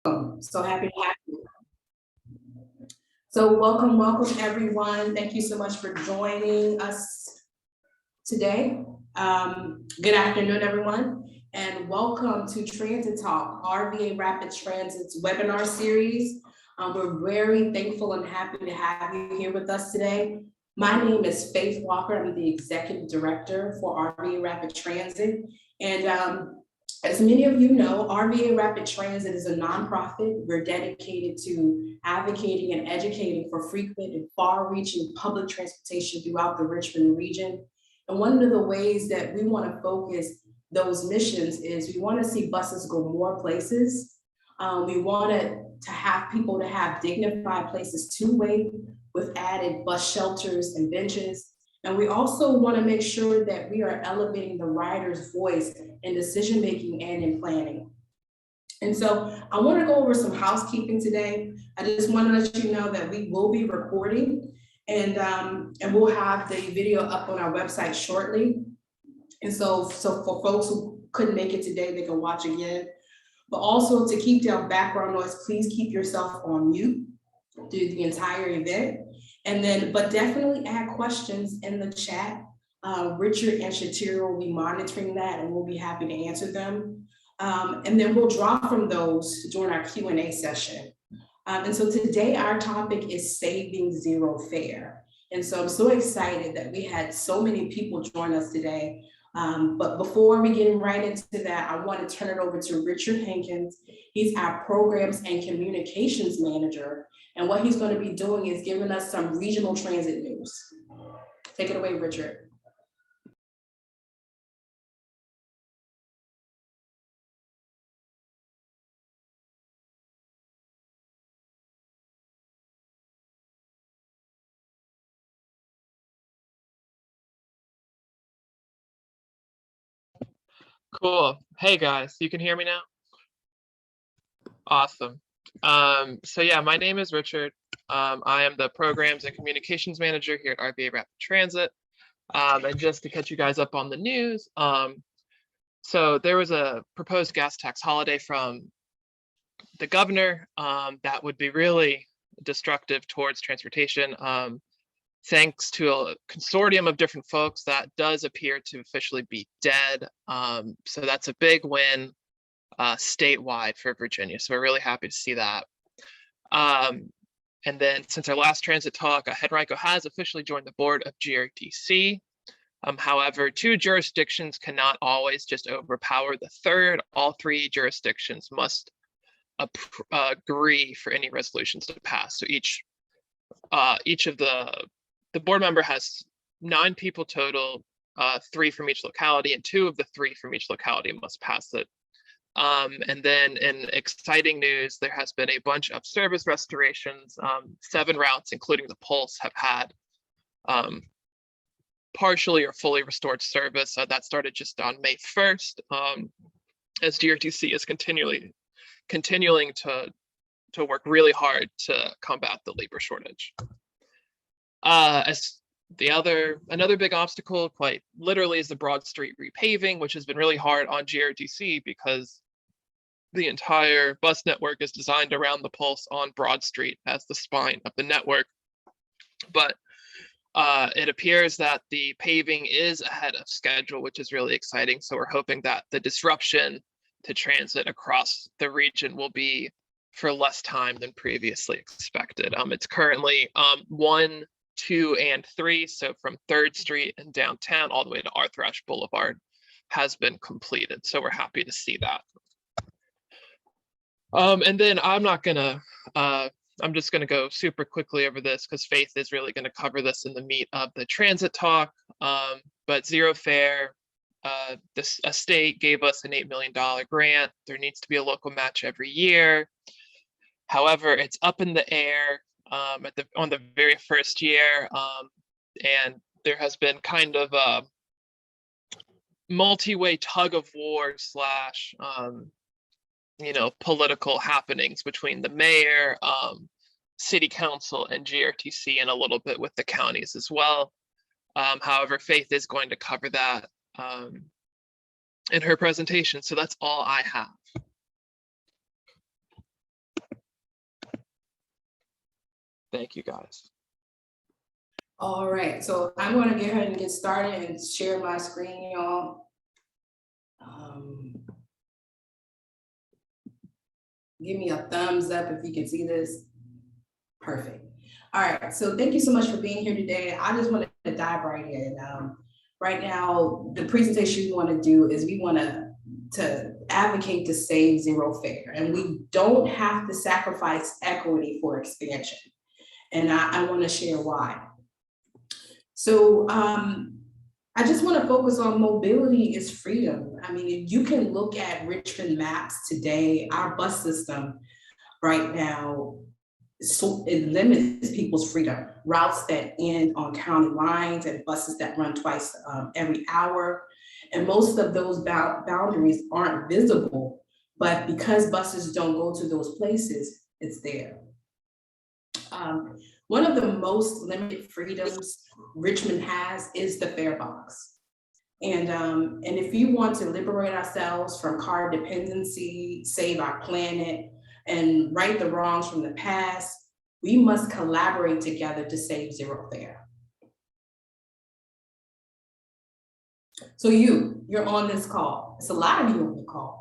So happy to have you. So welcome everyone. Thank you so much for joining us today. Good afternoon, everyone, and welcome to Transit Talk, RVA Rapid Transit's webinar series. We're very thankful and happy to have you here with us today. My name is Faith Walker. I'm the Executive Director for RVA Rapid Transit. And as many of you know, RVA Rapid Transit is a nonprofit. We're dedicated to advocating and educating for frequent and far-reaching public transportation throughout the Richmond region. And one of the ways that we want to focus those missions is we want to see buses go more places. We wanted to have people to have dignified places to wait with added bus shelters and benches. And we also want to make sure that we are elevating the rider's voice in decision-making and in planning. And so I want to go over some housekeeping today. I just want to let you know that we will be recording and we'll have the video up on our website shortly. And so for folks who couldn't make it today, they can watch again. But also to keep down background noise, please keep yourself on mute through the entire event. And then, but definitely add questions in the chat. Richard and Shatira will be monitoring that and we'll be happy to answer them. And then we'll draw from those during our Q&A session. And so today our topic is saving zero fare. And so I'm so excited that we had so many people join us today. But before we get right into that, I want to turn it over to Richard Hankins. He's our Programs and Communications Manager. And what he's going to be doing is giving us some regional transit news. Take it away, Richard. Cool. Hey guys, you can hear me now? Awesome. So yeah, my name is Richard. I am the Programs and Communications Manager here at RVA Rapid Transit. And just to catch you guys up on the news, so there was a proposed gas tax holiday from the governor that would be really destructive towards transportation. Thanks to a consortium of different folks, that does appear to officially be dead. So that's a big win statewide for Virginia. So we're really happy to see that. And then since our last transit talk, Henrico has officially joined the board of GRTC. However, two jurisdictions cannot always just overpower the third. All three jurisdictions must agree for any resolutions to pass. So each of the board member has 9 people total, 3 from each locality, and 2 of the 3 from each locality must pass it. And then in exciting news, there has been a bunch of service restorations. 7 routes, including the Pulse, have had partially or fully restored service. That started just on May 1st, as GRTC is continuing to work really hard to combat the labor shortage. As another big obstacle, quite literally, is the Broad Street repaving, which has been really hard on GRTC because the entire bus network is designed around the Pulse on Broad Street as the spine of the network. But it appears that the paving is ahead of schedule, which is really exciting. So we're hoping that the disruption to transit across the region will be for less time than previously expected. It's currently 1, 2, and 3, so from 3rd Street and downtown all the way to Arthur Ashe Boulevard has been completed. So we're happy to see that. And then I'm just gonna go super quickly over this because Faith is really gonna cover this in the meat of the transit talk. But zero fare, a state gave us an $8 million grant. There needs to be a local match every year. However, it's up in the air on the very first year, and there has been kind of a multi-way tug of war slash political happenings between the mayor, city council, and GRTC, and a little bit with the counties as well. However, Faith is going to cover that in her presentation, so that's all I have. Thank you, guys. All right, so I'm gonna go ahead and get started and share my screen, y'all. Give me a thumbs up if you can see this. Perfect. All right, so thank you so much for being here today. I just wanted to dive right in. Right now, the presentation we want to do is we want to advocate to save zero fare, and we don't have to sacrifice equity for expansion. And I want to share why. So I just want to focus on mobility is freedom. I mean, if you can look at Richmond maps today, our bus system right now, so it limits people's freedom. Routes that end on county lines and buses that run twice every hour. And most of those boundaries aren't visible, but because buses don't go to those places, it's there. One of the most limited freedoms Richmond has is the fare box. And if you want to liberate ourselves from car dependency, save our planet, and right the wrongs from the past, we must collaborate together to save zero fare. So you're on this call. It's a lot of you on the call.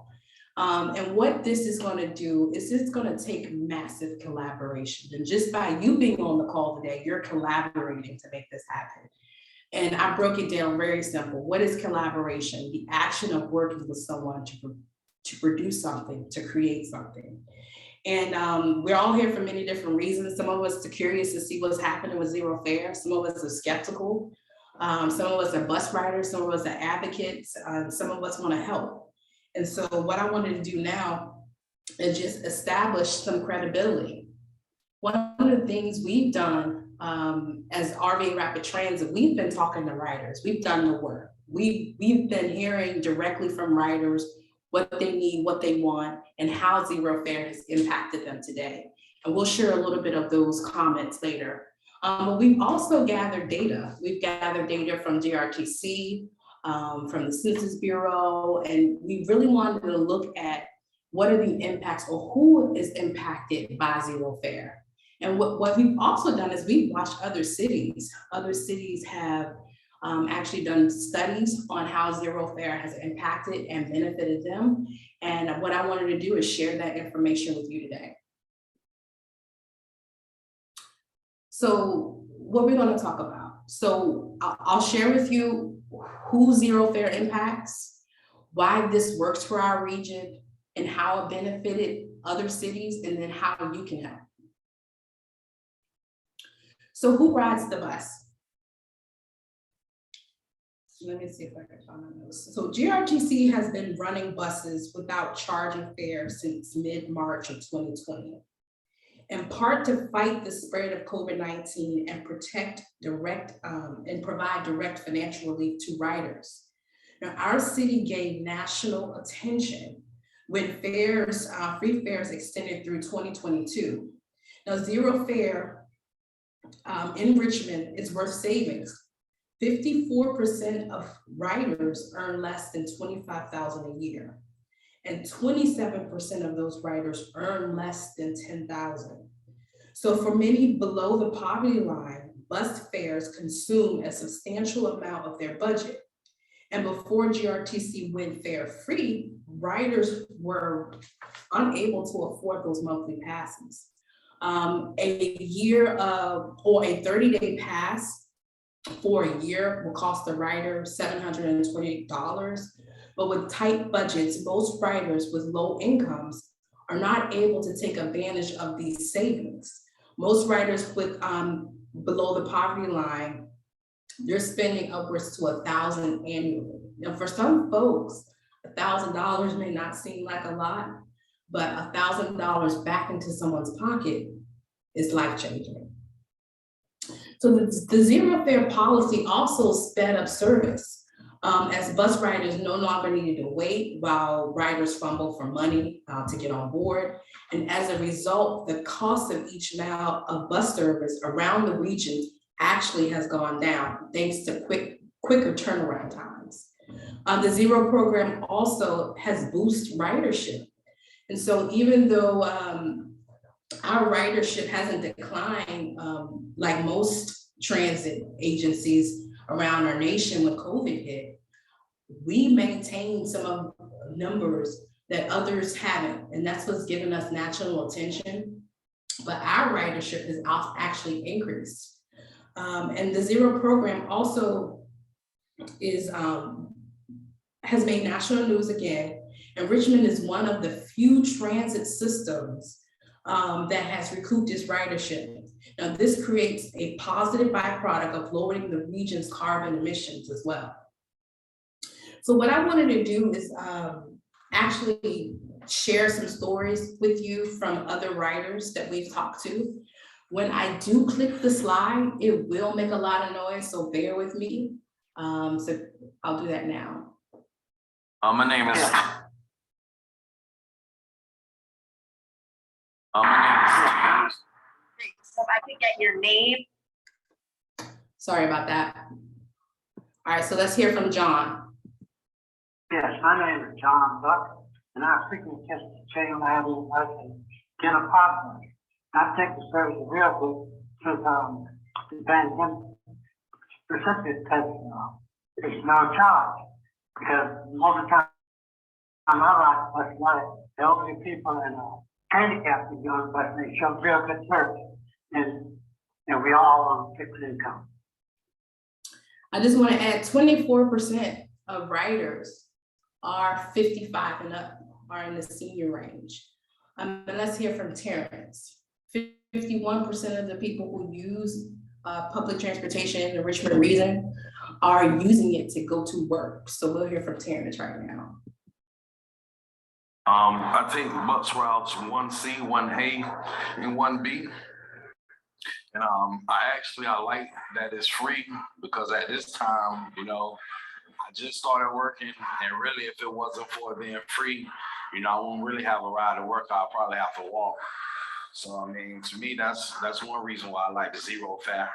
And what this is going to do is it's going to take massive collaboration. And just by you being on the call today, you're collaborating to make this happen. And I broke it down very simple. What is collaboration? The action of working with someone to produce something, to create something. And we're all here for many different reasons. Some of us are curious to see what's happening with zero fare. Some of us are skeptical. Some of us are bus riders. Some of us are advocates. Some of us want to help. And so what I wanted to do now is just establish some credibility. One of the things we've done as RVA Rapid Transit, we've been talking to riders. We've done the work. We've been hearing directly from riders what they need, what they want, and how zero fare has impacted them today. And we'll share a little bit of those comments later. But we've also gathered data. We've gathered data from JRTC, from the Census Bureau, and we really wanted to look at what are the impacts or who is impacted by zero fare. And what we've also done is we've watched other cities. Other cities have actually done studies on how zero fare has impacted and benefited them. And what I wanted to do is share that information with you today. So what we're going to talk about. So I'll share with you who zero fare impacts, why this works for our region, and how it benefited other cities, and then how you can help. So who rides the bus? Let me see if I can find my notes. So GRTC has been running buses without charging fares since mid-March of 2020. In part to fight the spread of COVID-19 and protect and provide direct financial relief to riders. Now, our city gave national attention when fares, free fares extended through 2022. Now, zero fare in Richmond is worth savings. 54% of riders earn less than $25,000 a year, and 27% of those riders earn less than $10,000. So for many below the poverty line, bus fares consume a substantial amount of their budget. And before GRTC went fare free, riders were unable to afford those monthly passes. A year or a 30-day pass for a year will cost the rider $728. But with tight budgets, most riders with low incomes are not able to take advantage of these savings. Most riders with below the poverty line, they're spending upwards to $1,000 annually. Now, for some folks, $1,000 may not seem like a lot, but $1,000 back into someone's pocket is life-changing. So the zero fare policy also sped up service as bus riders no longer needed to wait while riders fumble for money to get on board. And as a result, the cost of each mile of bus service around the region actually has gone down thanks to quicker turnaround times. The Zero program also has boosted ridership. And so even though our ridership hasn't declined like most transit agencies around our nation when COVID hit. We maintain some of the numbers that others haven't, and that's what's given us national attention. But our ridership has actually increased. And the Zero program also is has made national news again. And Richmond is one of the few transit systems that has recouped its ridership. Now, this creates a positive byproduct of lowering the region's carbon emissions as well. So what I wanted to do is actually share some stories with you from other riders that we've talked to. When I do click the slide, it will make a lot of noise, so bear with me. So I'll do that now. My name is. So if I could get your name. Sorry about that. All right, so let's hear from John. Yes, my name is John Buck, and I'm seeking just to change my life and get a partner. I take the service real good since the pandemic. Specifically, it's no charge because most of the time I ride bus like elderly people and handicapped people on the bus, and they show real good service, and we all on fixed income. I just want to add 24% of riders are 55 and up, are in the senior range. And let's hear from Terrence. 51% of the people who use public transportation in the Richmond region are using it to go to work. So we'll hear from Terrence right now. I take bus routes 1C, 1A, and 1B. And I like that it's free because at this time, I just started working, and really if it wasn't for it being free, I wouldn't really have a ride to work. I'll probably have to walk. So I mean, to me, that's one reason why I like the zero fare.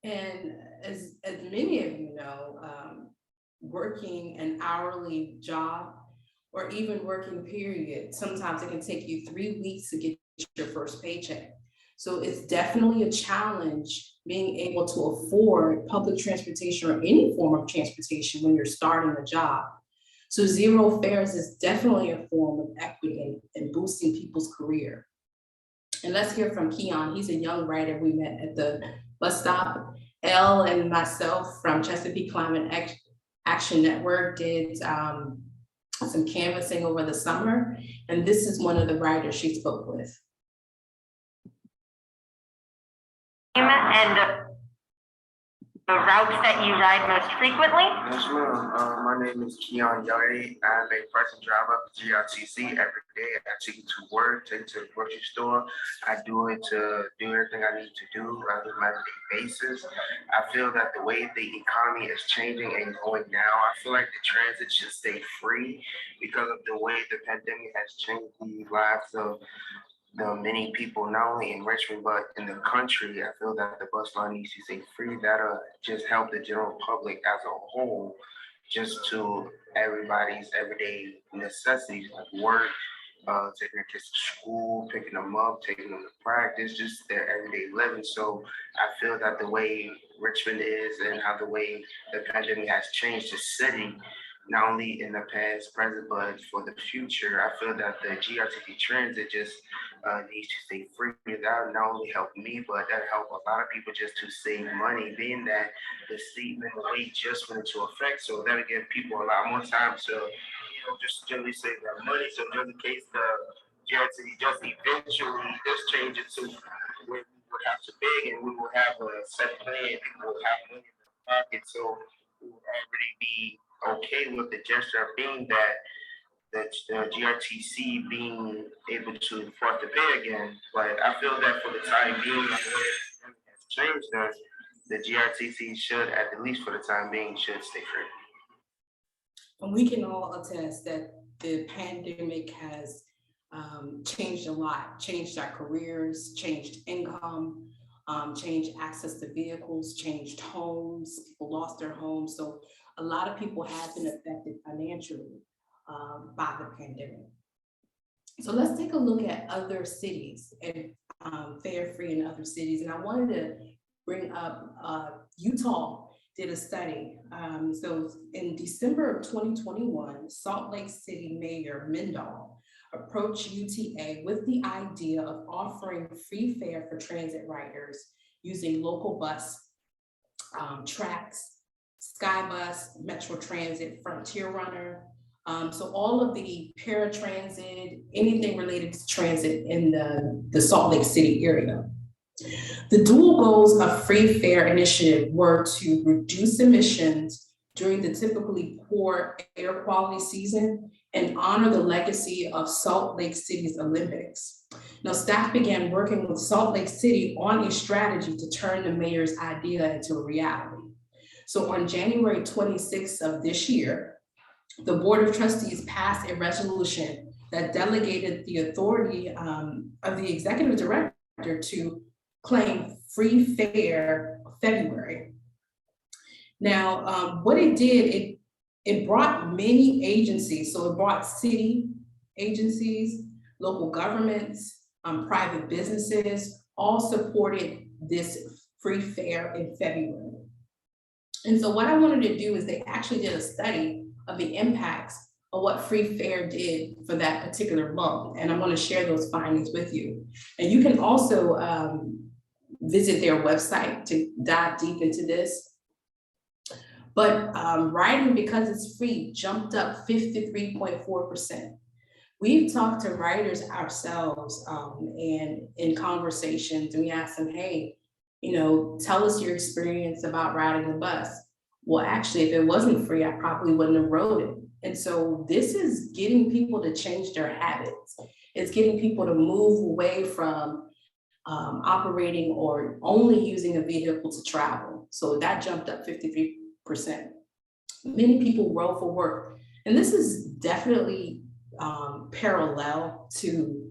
And as many of you know, working an hourly job or even working period, sometimes it can take you 3 weeks to get your first paycheck. So it's definitely a challenge being able to afford public transportation or any form of transportation when you're starting a job. So zero fares is definitely a form of equity and boosting people's career. And let's hear from Keon. He's a young writer we met at the bus stop. Elle and myself from Chesapeake Climate Action Network did some canvassing over the summer. And this is one of the writers she spoke with. And the routes that you ride most frequently? Yes, ma'am. My name is Keon Yari. I'm a person driver for GRTC every day. I take it to work, take it to the grocery store. I do it to do everything I need to do on a everyday basis. I feel that the way the economy is changing and going now, I feel like the transit should stay free because of the way the pandemic has changed the lives of the many people, not only in Richmond, but in the country. I feel that the bus line needs to stay free. That'll just help the general public as a whole, just to everybody's everyday necessities like work, taking their kids to school, picking them up, taking them to practice, just their everyday living. So I feel that the way Richmond is and how the way the pandemic has changed the city, not only in the past, present, but for the future, I feel that the GRTC transit just needs to stay free. That would not only help me, but that help a lot of people just to save money, being that the state minimum wage just went into effect. So that'll give people a lot more time to, just generally save their money. So just in case the GRTC just eventually just change it to where we will have to pay and we will have a set plan, people will have money in their pocket. So we will already be okay with the gesture of being that the GRTC being able to afford to pay again. But I feel that for the time being, the way it has changed, the GRTC should, at least for the time being, should stay free. And we can all attest that the pandemic has changed a lot, changed our careers, changed income, changed access to vehicles, changed homes, people lost their homes. So a lot of people have been affected financially by the pandemic. So let's take a look at other cities and fare free in other cities. And I wanted to bring up Utah did a study. So in December of 2021, Salt Lake City Mayor Mendenhall approached UTA with the idea of offering free fare for transit riders using local bus, Trax, Skybus, Metro Transit, Frontier Runner. So all of the paratransit, anything related to transit in the Salt Lake City area. The dual goals of Free Fare Initiative were to reduce emissions during the typically poor air quality season and honor the legacy of Salt Lake City's Olympics. Now, staff began working with Salt Lake City on a strategy to turn the mayor's idea into a reality. So on January 26th of this year, the Board of Trustees passed a resolution that delegated the authority of the executive director to claim free fare February. Now, what it did, it brought many agencies. So it brought city agencies, local governments, private businesses, all supported this free fare in February. And so what I wanted to do is they actually did a study of the impacts of what free fare did for that particular month. And I'm going to share those findings with you. And you can also visit their website to dive deep into this. But riding, because it's free, jumped up 53.4%. We've talked to riders ourselves and in conversations, and we asked them, hey, tell us your experience about riding the bus. Well, actually, if it wasn't free, I probably wouldn't have rode it. And so this is getting people to change their habits. It's getting people to move away from operating or only using a vehicle to travel. So that jumped up 53%. Many people rode for work. And this is definitely parallel to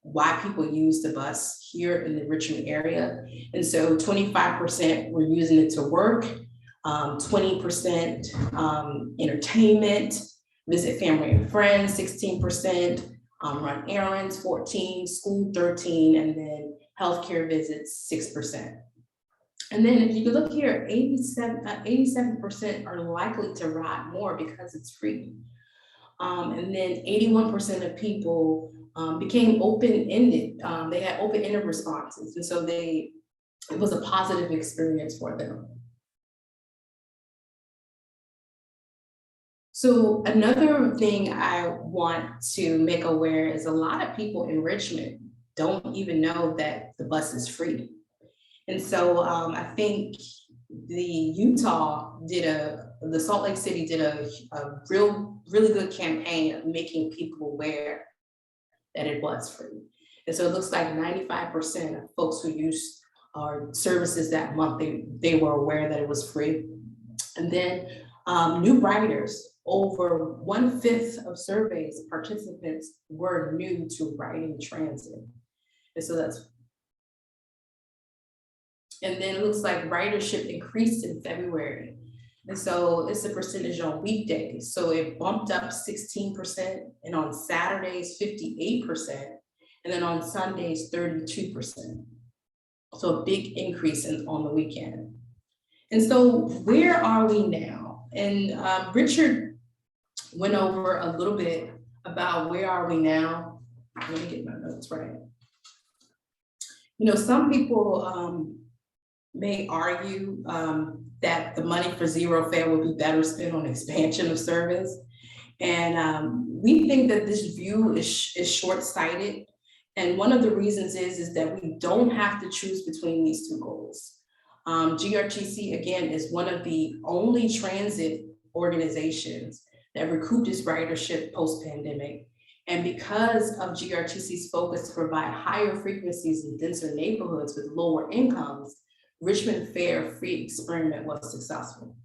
why people use the bus here in the Richmond area. And so 25% were using it to work, 20% entertainment, visit family and friends, 16%, run errands, 14%, school 13%, and then healthcare visits 6%. And then if you could look here, 87% are likely to ride more because it's free. And then 81% of people became open-ended. They had open-ended responses. And so it was a positive experience for them. So another thing I want to make aware is a lot of people in Richmond don't even know that the bus is free. And so I think the Salt Lake City did a really good campaign of making people aware that it was free. And so it looks like 95% of folks who used our services that month, they were aware that it was free. And then new riders, over 1/5 of surveys participants were new to riding transit. And so and then it looks like ridership increased in February. And so it's a percentage on weekdays. So it bumped up 16%, and on Saturdays, 58%, and then on Sundays, 32%. So a big increase on the weekend. And so where are we now? And Richard went over a little bit about where are we now. Let me get my notes right. Some people may argue that the money for zero fare would be better spent on expansion of service. And we think that this view is short-sighted. And one of the reasons is that we don't have to choose between these two goals. GRTC, again, is one of the only transit organizations that recouped its ridership post-pandemic. And because of GRTC's focus to provide higher frequencies in denser neighborhoods with lower incomes, Richmond Fare Free experiment was successful.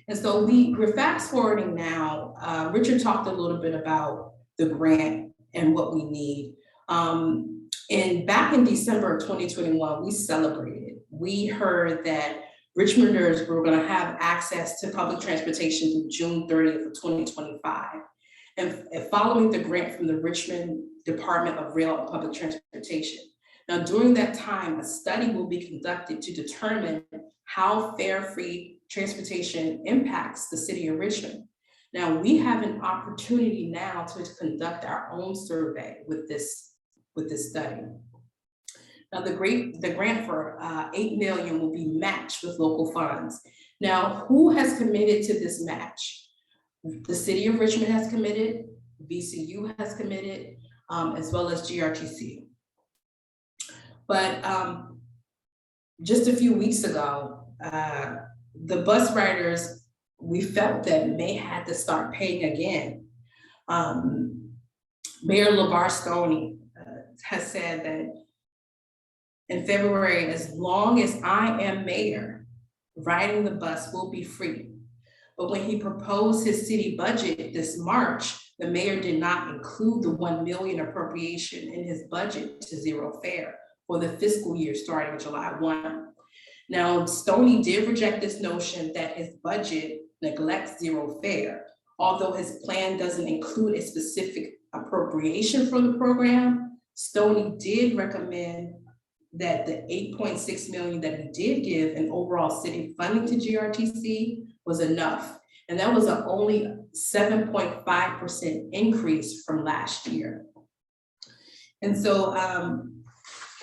And so we're fast forwarding now. Richard talked a little bit about the grant and what we need. And back in December of 2021, we celebrated. We heard that Richmonders were going to have access to public transportation through June 30th of 2025. and following the grant from the Richmond Department of Rail and Public Transportation. Now, during that time, a study will be conducted to determine how fare-free transportation impacts the city of Richmond. Now, we have an opportunity now to conduct our own survey with this study. Now, the grant for $8 million will be matched with local funds. Now, who has committed to this match? The city of Richmond has committed, VCU has committed, as well as GRTC. But just a few weeks ago, the bus riders, we felt that may have to start paying again. Mayor LeVar Stoney has said that in February, as long as I am mayor, riding the bus will be free. But when he proposed his city budget this March, the mayor did not include the $1 million appropriation in his budget to zero fare for the fiscal year starting July 1. Now, Stoney did reject this notion that his budget neglects zero fare, although his plan doesn't include a specific appropriation for the program. Stoney did recommend that the $8.6 million that he did give in overall city funding to GRTC was enough. And that was an only 7.5% increase from last year. And so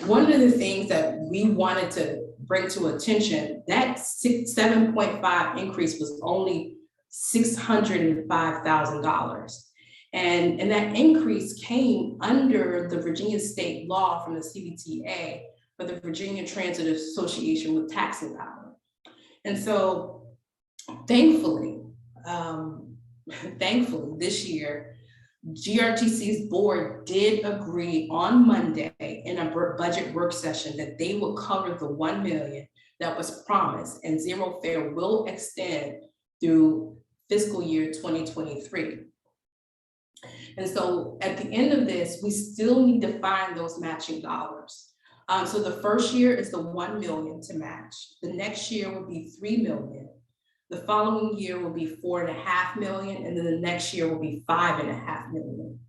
one of the things that we wanted to bring to attention, that 7.5 increase was only $605,000. And that increase came under the Virginia state law from the CVTA for the Virginia Transit Association with taxing power. And so thankfully this year, GRTC's board did agree on Monday in a budget work session that they will cover the $1 million that was promised, and zero fare will extend through fiscal year 2023. And so at the end of this, we still need to find those matching dollars. So the first year is the $1 million to match. The next year will be $3 million. The following year will be $4.5 million, and then the next year will be $5.5 million.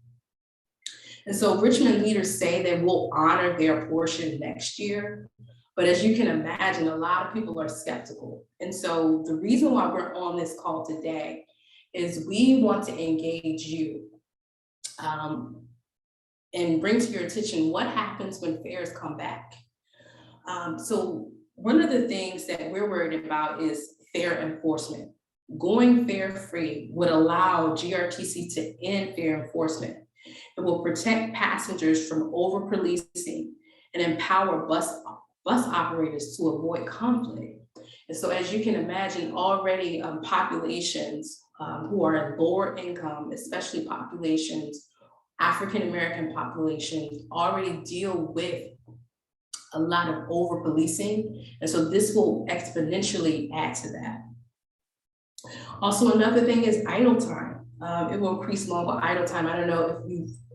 And so Richmond leaders say they will honor their portion next year, but as you can imagine, a lot of people are skeptical. And so the reason why we're on this call today is we want to engage you and bring to your attention what happens when fares come back. So one of the things that we're worried about is fare enforcement. Going fare free would allow GRTC to end fare enforcement. It will protect passengers from over policing and empower bus operators to avoid conflict. And so as you can imagine, already populations who are in lower income, especially populations, African-American populations, already deal with a lot of over policing. And so this will exponentially add to that. Also, another thing is idle time. It will increase longer idle time. I don't know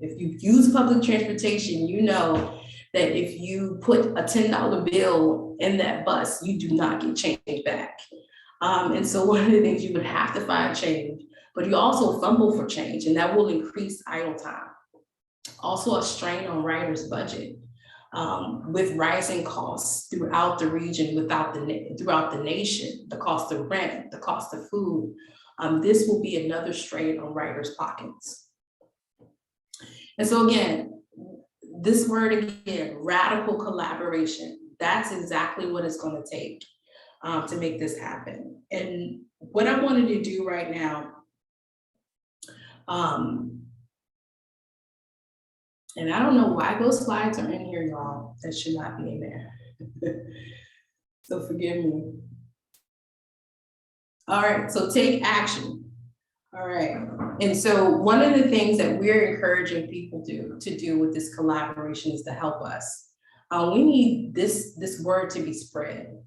if you've used public transportation, you know that if you put a $10 bill in that bus, you do not get change back. And so one of the things you would have to find change, but you also fumble for change, and that will increase idle time. Also a strain on riders' budget. With rising costs throughout the region, throughout the nation, the cost of rent, the cost of food, this will be another strain on riders' pockets. And so again, this word again, radical collaboration, that's exactly what it's going to take to make this happen. And what I wanted to do right now, and I don't know why those slides are in here, y'all. That should not be in there. So forgive me. All right, so take action. All right, and so one of the things that we're encouraging people to do with this collaboration is to help us. We need this word to be spread.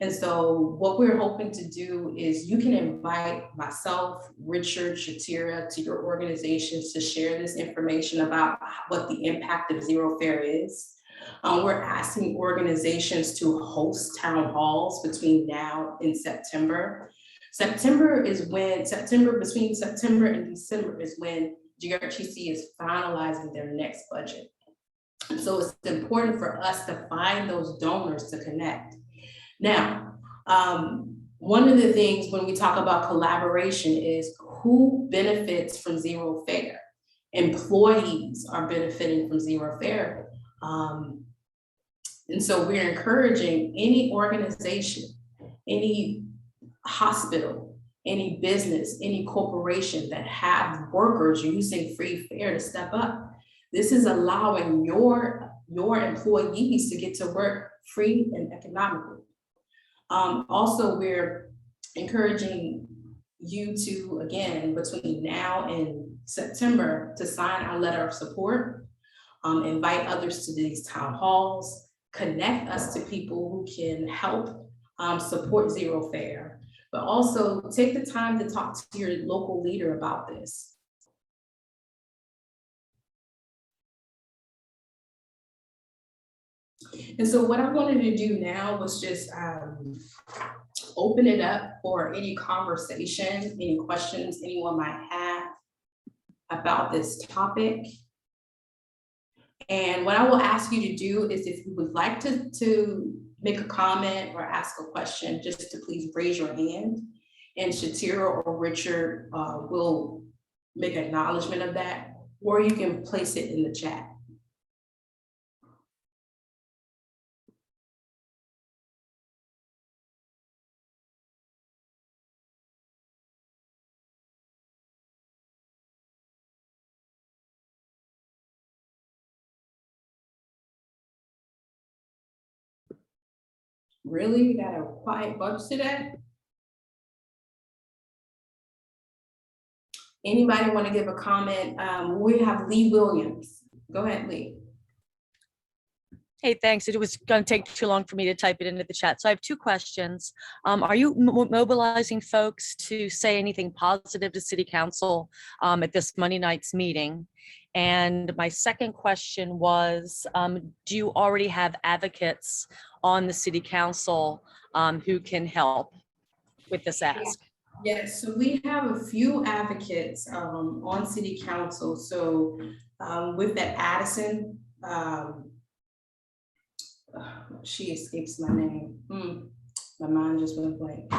And so what we're hoping to do is you can invite myself, Richard, Shatira to your organizations to share this information about what the impact of zero fare is. We're asking organizations to host town halls between now and September. Between September and December is when GRTC is finalizing their next budget. And so it's important for us to find those donors to connect. Now, one of the things when we talk about collaboration is who benefits from zero fare. Employees are benefiting from zero fare. And so we're encouraging any organization, any hospital, any business, any corporation that have workers using free fare to step up. This is allowing your employees to get to work free and economically. Also, we're encouraging you to, again, between now and September, to sign our letter of support, invite others to these town halls, connect us to people who can help support zero fare, but also take the time to talk to your local leader about this. And so what I wanted to do now was just open it up for any conversation, any questions anyone might have about this topic. And what I will ask you to do is, if you would like to make a comment or ask a question, just to please raise your hand, and Shatira or Richard will make acknowledgement of that, or you can place it in the chat. Really, we got a quiet bunch today? Anybody want to give a comment? We have Lee Williams. Go ahead, Lee. Hey, thanks. It was going to take too long for me to type it into the chat. So I have two questions. Are you mobilizing folks to say anything positive to City Council at this Monday night's meeting? And my second question was, do you already have advocates on the City Council who can help with this ask? Yes, so we have a few advocates on City Council. So with that Addison, she escapes my name. My mind just went blank.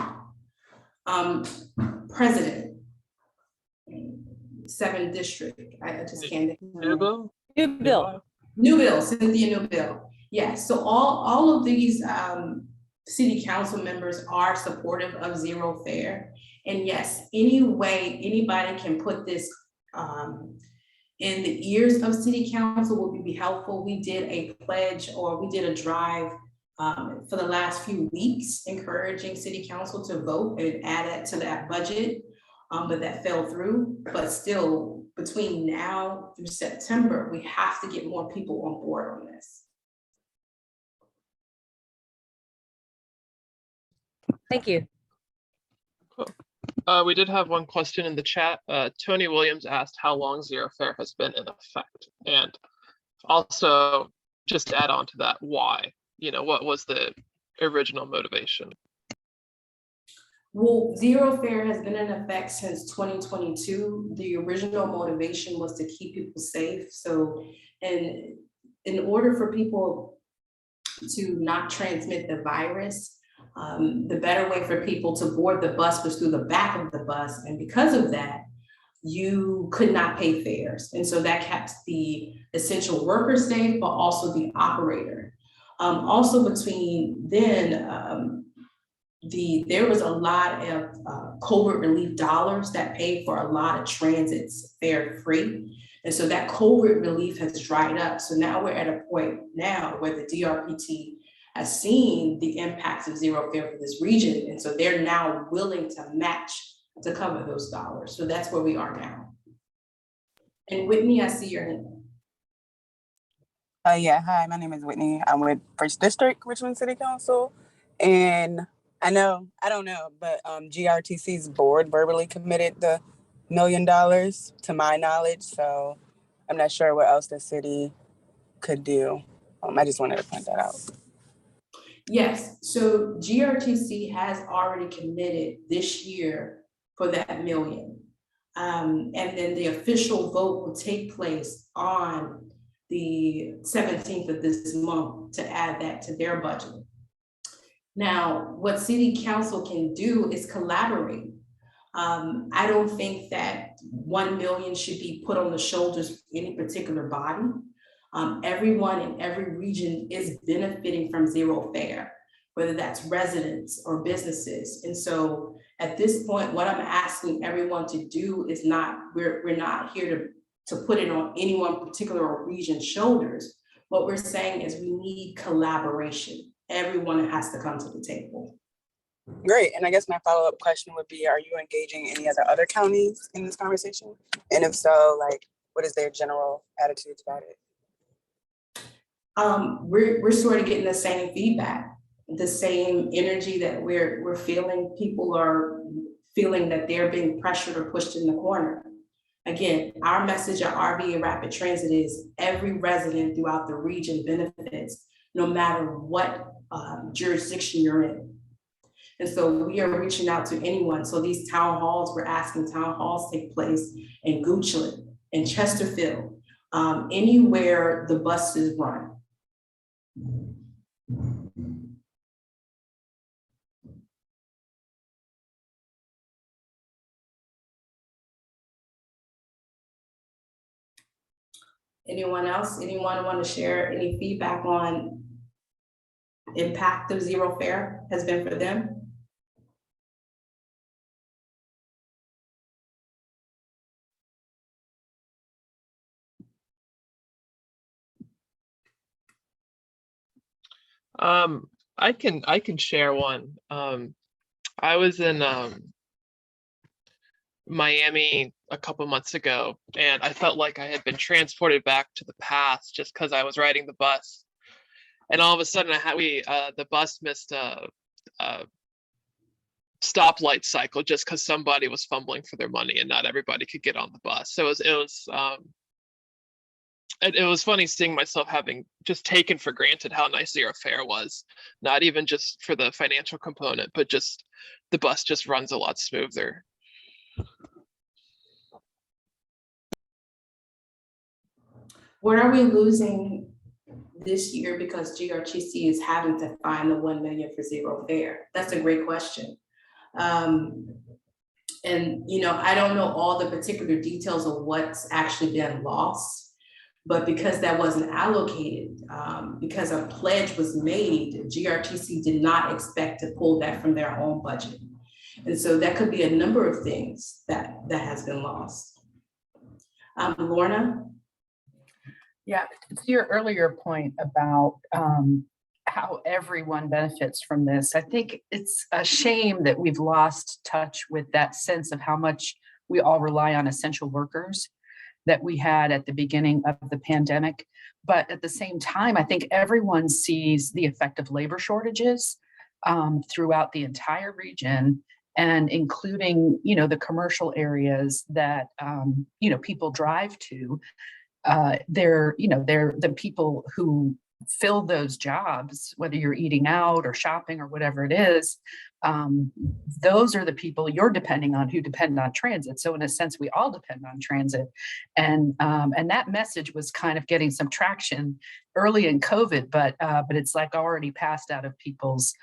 President, 7th District. I just can't. Newbill? Newbill, Cynthia Newbill. Yes, so all of these City Council members are supportive of zero fare. And yes, any way anybody can put this in the ears of City Council would be helpful. We did a pledge, or we did a drive for the last few weeks, encouraging City Council to vote and add it to that budget, but that fell through. But still, between now through September, we have to get more people on board on this. Thank you. Cool. We did have one question in the chat. Tony Williams asked how long zero fare has been in effect, and also just to add on to that, why? You know, what was the original motivation? Well, zero fare has been in effect since 2022. The original motivation was to keep people safe. So, and in order for people to not transmit the virus, the better way for people to board the bus was through the back of the bus. And because of that, you could not pay fares. And so that kept the essential worker safe, but also the operator. Also between then, there was a lot of COVID relief dollars that paid for a lot of transits fare free. And so that COVID relief has dried up. So now we're at a point now where the DRPT has seen the impacts of zero fare for this region. And so they're now willing to match to cover those dollars. So that's where we are now. And Whitney, I see your hand. Yeah, hi, my name is Whitney. I'm with 1st District, Richmond City Council. And I don't know, but GRTC's board verbally committed the $1 million to my knowledge. So I'm not sure what else the city could do. I just wanted to point that out. Yes, so GRTC has already committed this year for that $1 million. And then the official vote will take place on the 17th of this month to add that to their budget. Now, what city council can do is collaborate. I don't think that 1 million should be put on the shoulders of any particular body. Everyone in every region is benefiting from zero fare, whether that's residents or businesses. And so at this point, what I'm asking everyone to do is we're not here to put it on any one particular region's shoulders. What we're saying is we need collaboration. Everyone has to come to the table. Great. And I guess my follow-up question would be, are you engaging any of the other counties in this conversation? And if so, like, what is their general attitudes about it? We're sort of getting the same feedback, the same energy that we're feeling. People are feeling that they're being pressured or pushed in the corner. Again, our message at RVA Rapid Transit is every resident throughout the region benefits, no matter what jurisdiction you're in. And so we are reaching out to anyone. So these town halls, we're asking town halls take place in Goochland, in Chesterfield, anywhere the buses run. Anyone else? Anyone want to share any feedback on impact of zero fare has been for them? I can share one. I was in Miami a couple months ago, and I felt like I had been transported back to the past just because I was riding the bus. And all of a sudden, the bus missed a stoplight cycle just because somebody was fumbling for their money, and not everybody could get on the bus. So it was funny seeing myself having just taken for granted how nice zero fare was, not even just for the financial component, but just the bus just runs a lot smoother. What are we losing this year because GRTC is having to find the 1 million for zero fare? That's a great question. And I don't know all the particular details of what's actually been lost. But because that wasn't allocated, because a pledge was made, GRTC did not expect to pull that from their own budget. And so that could be a number of things that has been lost. Lorna? Yeah, to your earlier point about how everyone benefits from this, I think it's a shame that we've lost touch with that sense of how much we all rely on essential workers that we had at the beginning of the pandemic. But at the same time, I think everyone sees the effect of labor shortages throughout the entire region, and including, the commercial areas that, people drive to. They're the people who fill those jobs, whether you're eating out or shopping or whatever it is. Those are the people you're depending on who depend on transit. So in a sense, we all depend on transit. And that message was kind of getting some traction early in COVID, but it's like already passed out of people's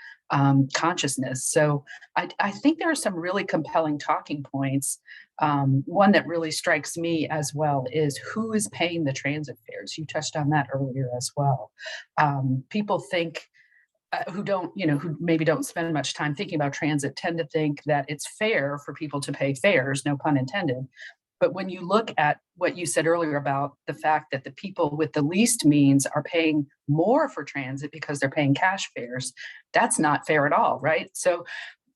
consciousness. So I think there are some really compelling talking points. One that really strikes me as well is who is paying the transit fares. You touched on that earlier as well. People think who maybe don't spend much time thinking about transit tend to think that it's fair for people to pay fares, no pun intended. But when you look at what you said earlier about the fact that the people with the least means are paying more for transit because they're paying cash fares, that's not fair at all, right? So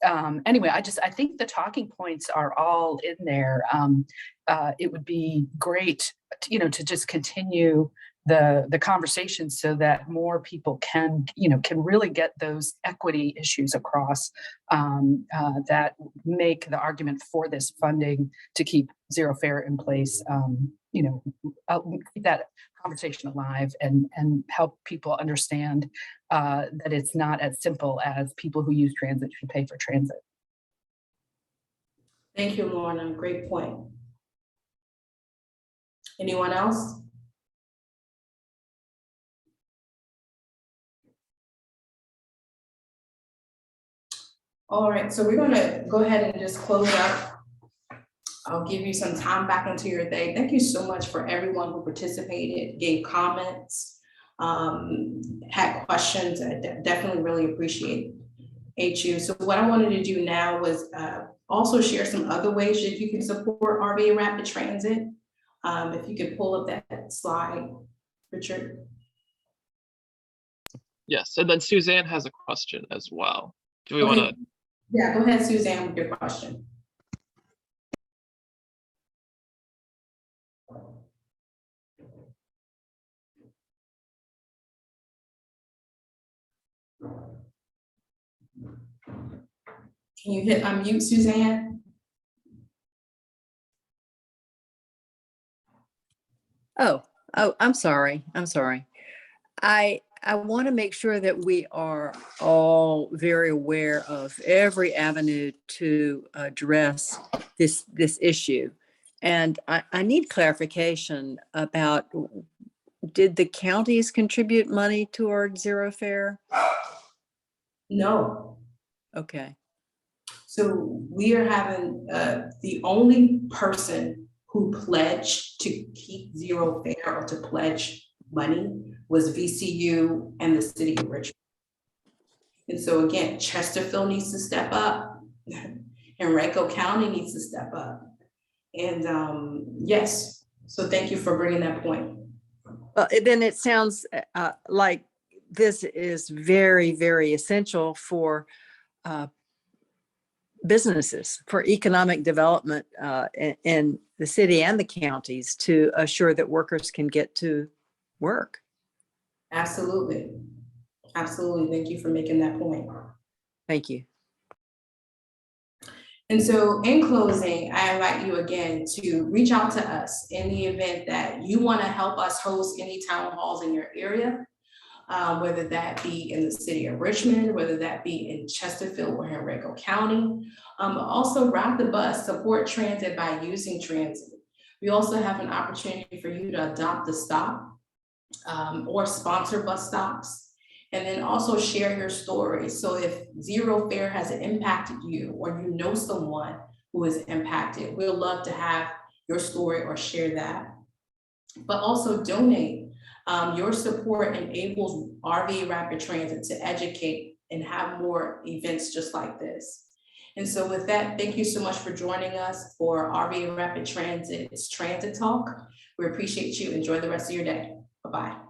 anyway, I think the talking points are all in there. It would be great, to just continue the conversation so that more people can really get those equity issues across that make the argument for this funding to keep zero fare in place. Keep that conversation alive and help people understand that it's not as simple as people who use transit should pay for transit. Thank you, Lorna. Great point. Anyone else? All right, so we're gonna go ahead and just close up. I'll give you some time back into your day. Thank you so much for everyone who participated, gave comments, had questions. I definitely really appreciate you. So what I wanted to do now was also share some other ways that you can support RVA Rapid Transit. If you could pull up that slide, Richard. Yes, and then Suzanne has a question as well. Do we Okay. want to? Yeah, go ahead, Suzanne, with your question. Can you hit unmute, Suzanne? Oh, I'm sorry. I want to make sure that we are all very aware of every avenue to address this issue. And I need clarification about, did the counties contribute money toward zero fare? No. Okay. So we are having, the only person who pledged to keep zero fare or to pledge money was VCU and the city of Richmond. And so again, Chesterfield needs to step up, Henrico County needs to step up. And yes, so thank you for bringing that point. Then it sounds like this is very, very essential for businesses, for economic development in the city and the counties, to assure that workers can get to work. Absolutely. Absolutely. Thank you for making that point. Thank you. And so in closing, I invite you again to reach out to us in the event that you want to help us host any town halls in your area, whether that be in the city of Richmond, whether that be in Chesterfield or Henrico County. Also route the bus, support transit by using transit. We also have an opportunity for you to adopt the stop or sponsor bus stops. And then also share your story. So if zero fare has impacted you, or you know someone who is impacted, we'd love to have your story or share that. But also donate. Your support enables RVA Rapid Transit to educate and have more events just like this. And so with that, thank you so much for joining us for RVA Rapid Transit's Transit Talk. We appreciate you. Enjoy the rest of your day. Bye-bye.